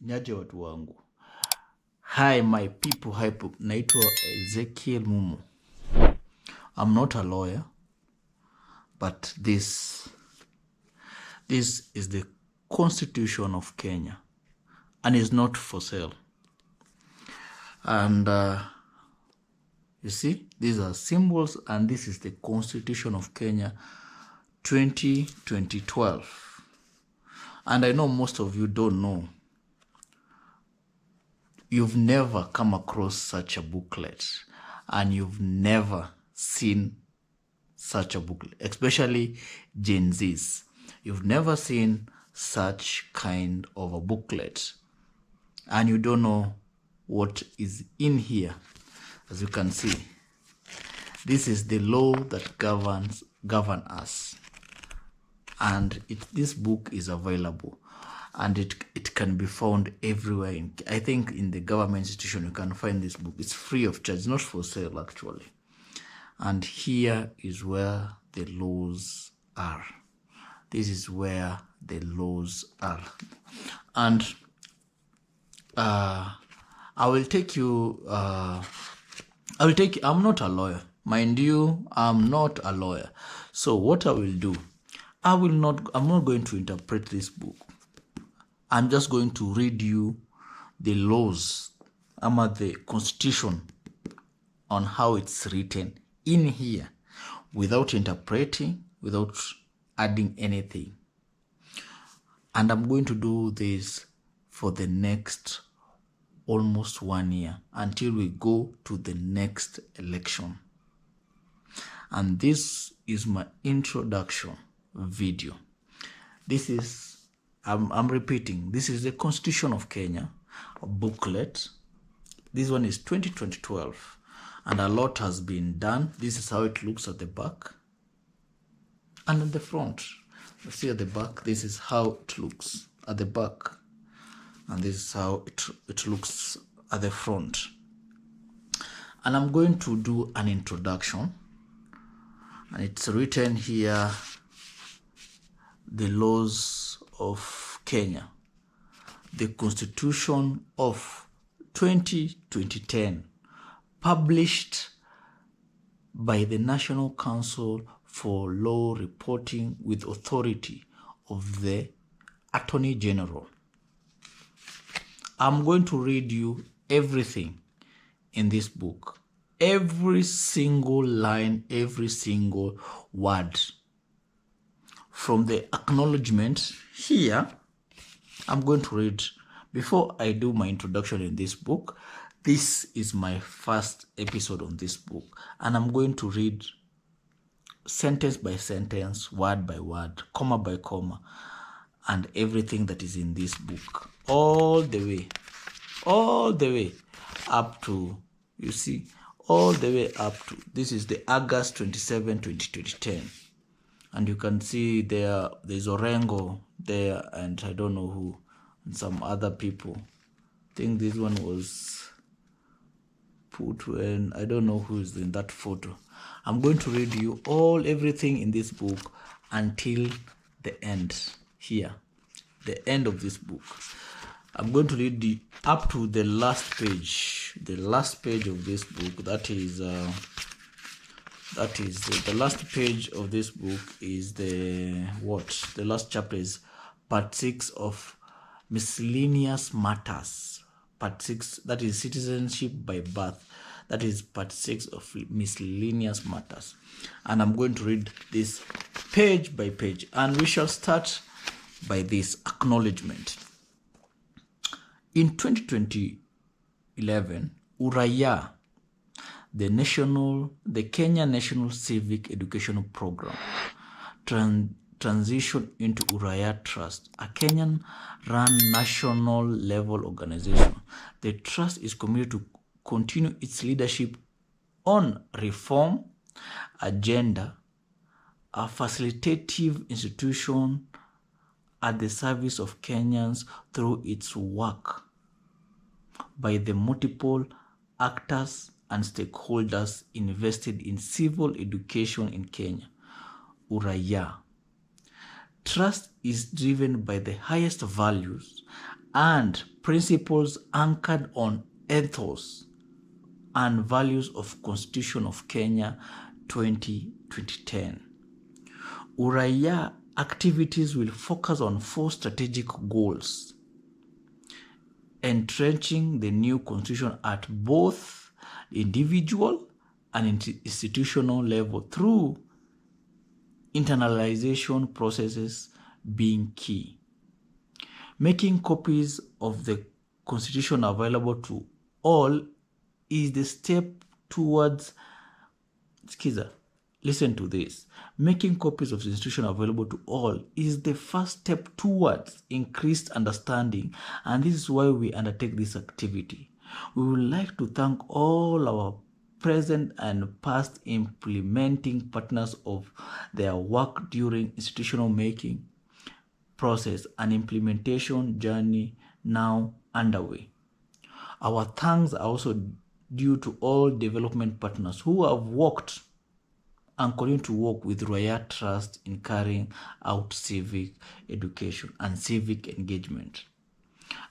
Nyaje watu wangu. Hi my people, naitwa Ezekiel Mumo. I'm not a lawyer, but this is the Constitution of Kenya and is not for sale. And you see, these are symbols, and this is the Constitution of Kenya 2012. And I know most of you don't know. You've never come across such a booklet, and you've never seen such a booklet, especially Gen Zs. You've never seen such kind of a booklet, and you don't know what is in here. As you can see, this is the law that govern us, and this book is available. And it can be found everywhere. I think in the government institution you can find this book. It's free of charge, not for sale actually. And here is where the laws are. This is where the laws are. And I will take you, I'm not a lawyer. Mind you, I'm not a lawyer. So what I will do, I'm not going to interpret this book. I'm just going to read you the laws, the constitution, on how it's written in here, without interpreting, without adding anything. And I'm going to do this for the next almost 1 year, until we go to the next election. And this is my introduction video. This is, I'm repeating, this is the Constitution of Kenya, a booklet. This one is 2012, and a lot has been done. This is how it looks at the back and at the front. You see at the back, this is how it looks at the back, and this is how it looks at the front. And I'm going to do an introduction, and it's written here, the laws of Kenya, the Constitution of 2010, published by the National Council for Law Reporting with authority of the Attorney General. I'm going to read you everything in this book, every single line, every single word. From the acknowledgement here, I'm going to read, before I do my introduction in this book, this is my first episode on this book, and I'm going to read sentence by sentence, word by word, comma by comma, and everything that is in this book, all the way up to, you see, all the way up to, this is the August 27, 2010. And you can see there's Orengo there, and I don't know who, and some other people. I think this one was put when, I don't know who is in that photo. I'm going to read you everything in this book until the end here, the end of this book. I'm going to read up to the last page of this book. That is the last page of this book is the last chapter is part 6 of miscellaneous matters. Part 6, that is citizenship by birth. That is part 6 of miscellaneous matters. And I'm going to read this page by page. And we shall start by this acknowledgement. In 2011, Uraia, the Kenya National Civic Educational Program, transition into Uraia Trust, a Kenyan-run national-level organization. The trust is committed to continue its leadership on reform agenda, a facilitative institution at the service of Kenyans through its work by the multiple actors and stakeholders invested in civil education in Kenya. Uraia Trust is driven by the highest values and principles anchored on ethos and values of Constitution of Kenya 2010. Uraia activities will focus on 4 strategic goals: entrenching the new constitution at both individual and institutional level through internalization processes being key. Making copies of the constitution available to all is the step towards, listen to this. Making copies of the institution available to all is the first step towards increased understanding, and this is why we undertake this activity. We would like to thank all our present and past implementing partners of their work during institutional making process and implementation journey now underway. Our thanks are also due to all development partners who have worked and continue to work with Uraia Trust in carrying out civic education and civic engagement.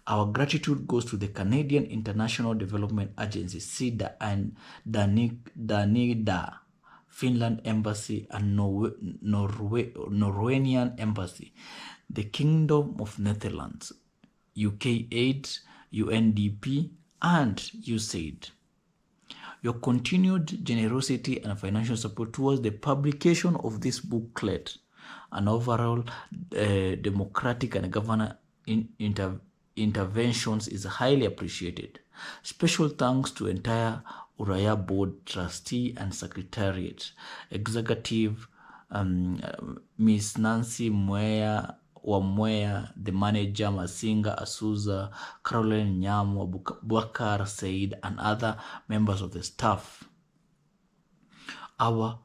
Our gratitude goes to the Canadian International Development Agency, CIDA, and Danida, Finland Embassy, and Norwegian Embassy, the Kingdom of Netherlands, UK Aid, UNDP, and USAID. Your continued generosity and financial support towards the publication of this booklet and overall democratic and governance interventions is highly appreciated. Special thanks to entire Uraia Board, Trustee and Secretariat, Executive, Ms. Nancy Wamwea, the Manager, Masinga Asuza, Caroline Nyamo, Bakar Said, and other members of the staff. Our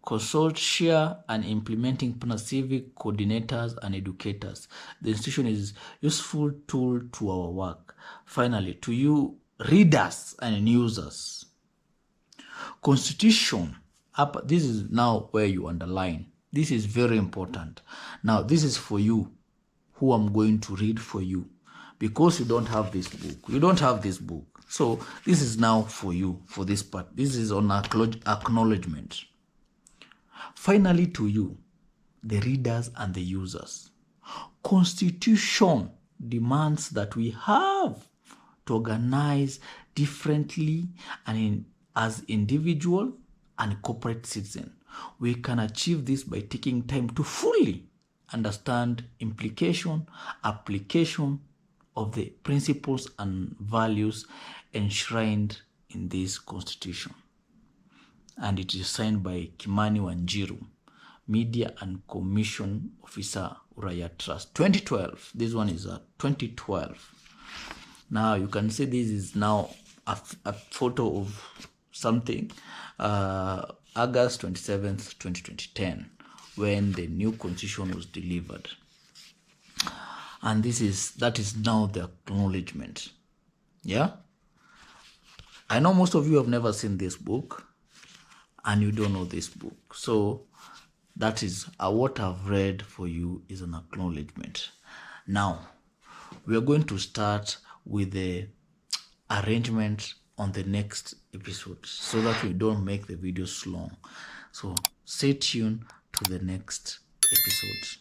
consortia and implementing partner civic coordinators and educators. The institution is a useful tool to our work. Finally, to you readers and users, Constitution, this is now where you underline. This is very important. Now, this is for you, who I'm going to read for you, because you don't have this book. You don't have this book. So this is now for you, for this part. This is on acknowledgement. Finally, to you, the readers and the users, Constitution demands that we have to organize differently and as individual and corporate citizen. We can achieve this by taking time to fully understand implication, application of the principles and values enshrined in this Constitution. And it is signed by Kimani Wanjiru, Media and Commission Officer, Uraia Trust. 2012. This one is 2012. Now you can see this is now a photo of something. August 27th, 2010, when the new constitution was delivered. And that is now the acknowledgement. Yeah? I know most of you have never seen this book and you don't know this book. So that is what I've read for you is an acknowledgement. Now, we are going to start with the arrangement on the next episode so that we don't make the videos long. So stay tuned to the next episode.